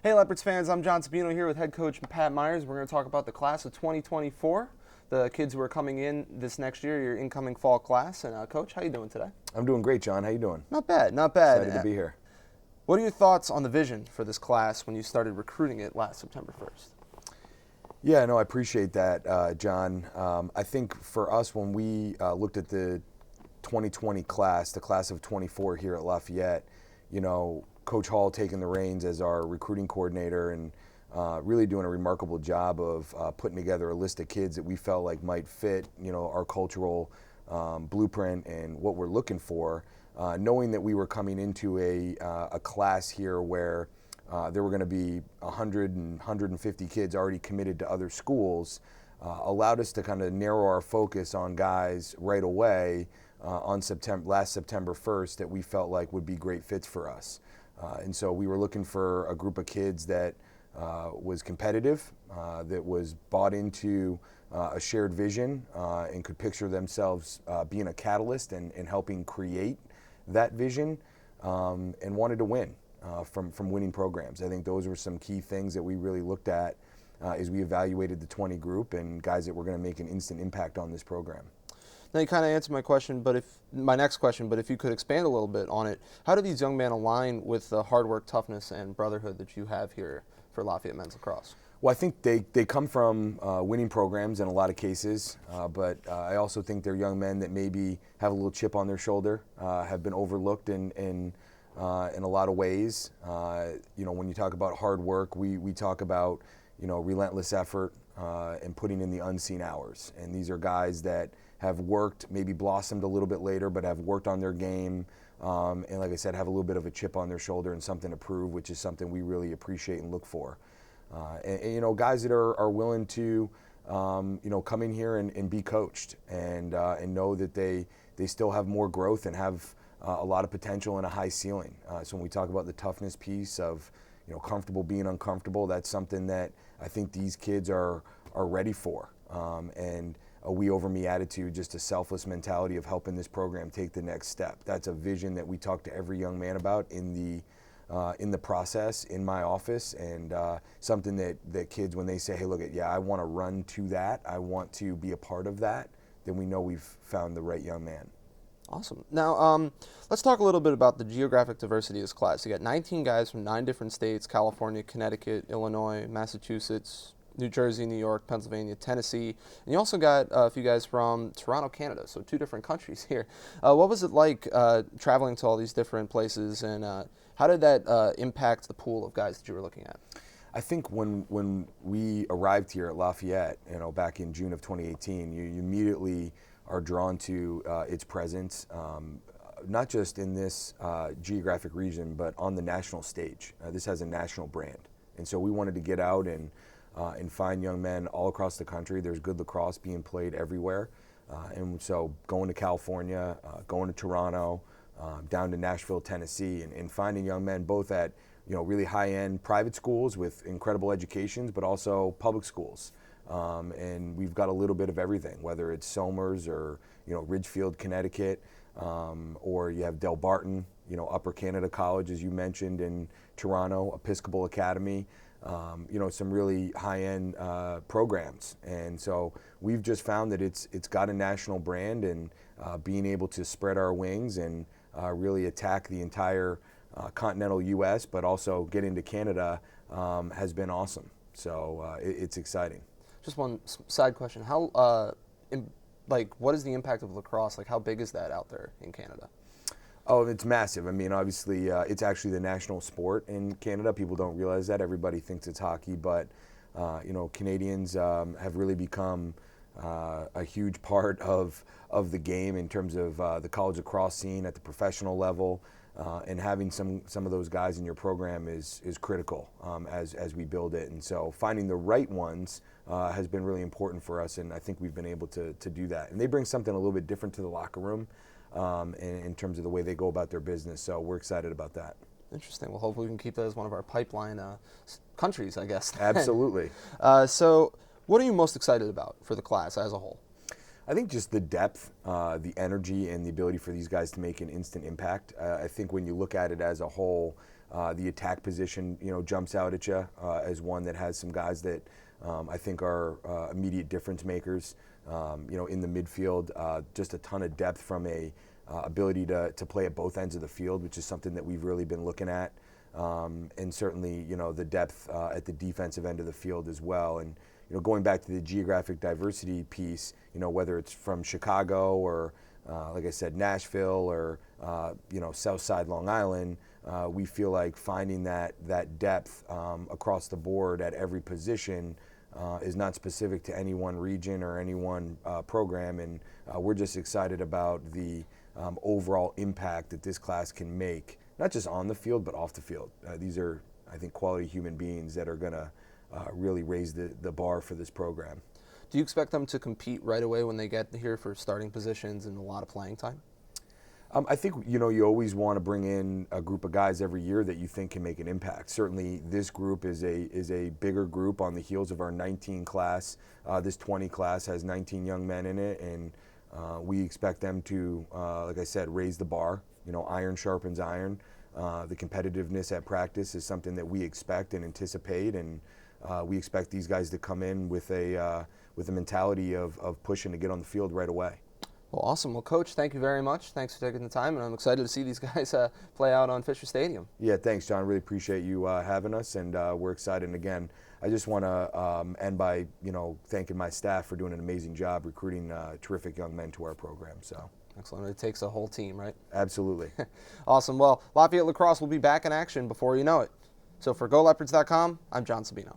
Hey Leopards fans, I'm John Sabino here with head coach Pat Myers. We're going to talk about the class of 2024, the kids who are coming in this next year, your incoming fall class. And Coach, how you doing today? I'm doing great, John. How you doing? Not bad, not bad. Excited to be here. What are your thoughts on the vision for this class when you started recruiting it last September 1st? Yeah, no, I appreciate that, John. I think for us, when we looked at the 2020 class, the class of 24 here at Lafayette, Coach Hall taking the reins as our recruiting coordinator and really doing a remarkable job of putting together a list of kids that we felt like might fit, our cultural blueprint and what we're looking for. Knowing that we were coming into a class here where there were going to be 100 and 150 kids already committed to other schools, allowed us to kind of narrow our focus on guys right away on last September 1st that we felt like would be great fits for us. And so we were looking for a group of kids that was competitive, that was bought into a shared vision and could picture themselves being a catalyst and helping create that vision, and wanted to win from winning programs. I think those were some key things that we really looked at as we evaluated the 20 group and guys that were going to make an instant impact on this program. Now you kind of answered my next question, but if you could expand a little bit on it, how do these young men align with the hard work, toughness, and brotherhood that you have here for Lafayette men's lacrosse? Well, I think they come from winning programs in a lot of cases, but I also think they're young men that maybe have a little chip on their shoulder, have been overlooked in a lot of ways. When you talk about hard work, we talk about relentless effort and putting in the unseen hours. And these are guys that have worked, maybe blossomed a little bit later, but have worked on their game. And like I said, have a little bit of a chip on their shoulder and something to prove, which is something we really appreciate and look for. Guys that are willing to, come in here and be coached and know that they still have more growth and have a lot of potential and a high ceiling. So when we talk about the toughness piece of, comfortable being uncomfortable, that's something that I think these kids are ready for. We over me attitude, just a selfless mentality of helping this program take the next step. That's a vision that we talk to every young man about in the process in my office, and something that kids, when they say, hey, look, I want to run to that, I want to be a part of that, then we know we've found the right young man. Awesome. Now, let's talk a little bit about the geographic diversity of this class. You got 19 guys from 9 different states: California, Connecticut, Illinois, Massachusetts, New Jersey, New York, Pennsylvania, Tennessee, and you also got a few guys from Toronto, Canada, so 2 different countries here. What was it like traveling to all these different places, and how did that impact the pool of guys that you were looking at? I think when we arrived here at Lafayette, back in June of 2018, you immediately are drawn to its presence, not just in this geographic region, but on the national stage. This has a national brand, and so we wanted to get out and find young men all across the country. There's good lacrosse being played everywhere, and so going to California, going to Toronto, down to Nashville, Tennessee, and finding young men both at really high-end private schools with incredible educations, but also public schools. And we've got a little bit of everything, whether it's Somers or Ridgefield, Connecticut, or you have Del Barton, Upper Canada College, as you mentioned, in Toronto, Episcopal Academy. Some really high-end programs, and so we've just found that it's got a national brand, and being able to spread our wings and really attack the entire continental U.S., but also get into Canada has been awesome. So it's exciting. Just one side question: what is the impact of lacrosse? Like, how big is that out there in Canada? Oh, it's massive. I mean, obviously, it's actually the national sport in Canada. People don't realize that. Everybody thinks it's hockey, but Canadians have really become a huge part of the game in terms of the college lacrosse scene at the professional level. And having some of those guys in your program is critical as we build it. And so finding the right ones has been really important for us, and I think we've been able to do that. And they bring something a little bit different to the locker room in terms of the way they go about their business. So we're excited about that. Interesting. Well, hopefully we can keep that as one of our pipeline countries, I guess. Absolutely. So what are you most excited about for the class as a whole? I think just the depth, the energy, and the ability for these guys to make an instant impact. I think when you look at it as a whole, The attack position, jumps out at you as one that has some guys that I think are immediate difference makers. In the midfield, just a ton of depth from a ability to play at both ends of the field, which is something that we've really been looking at. And certainly, the depth at the defensive end of the field as well. And going back to the geographic diversity piece, whether it's from Chicago or, like I said, Nashville or, Southside Long Island, we feel like finding that depth across the board at every position is not specific to any one region or any one program. And we're just excited about the overall impact that this class can make, not just on the field, but off the field. These are, I think, quality human beings that are going to really raise the bar for this program. Do you expect them to compete right away when they get here for starting positions and a lot of playing time? I think, you always want to bring in a group of guys every year that you think can make an impact. Certainly this group is a bigger group on the heels of our 19 class. This 20 class has 19 young men in it, and we expect them to, like I said, raise the bar. Iron sharpens iron. The competitiveness at practice is something that we expect and anticipate, and we expect these guys to come in with a mentality of pushing to get on the field right away. Well, awesome. Well, Coach, thank you very much. Thanks for taking the time, and I'm excited to see these guys play out on Fisher Stadium. Yeah, thanks, John. Really appreciate you having us, and we're excited. And again, I just want to end by thanking my staff for doing an amazing job recruiting terrific young men to our program. So. Excellent. It takes a whole team, right? Absolutely. Awesome. Well, Lafayette Lacrosse will be back in action before you know it. So for GoLeopards.com, I'm John Sabino.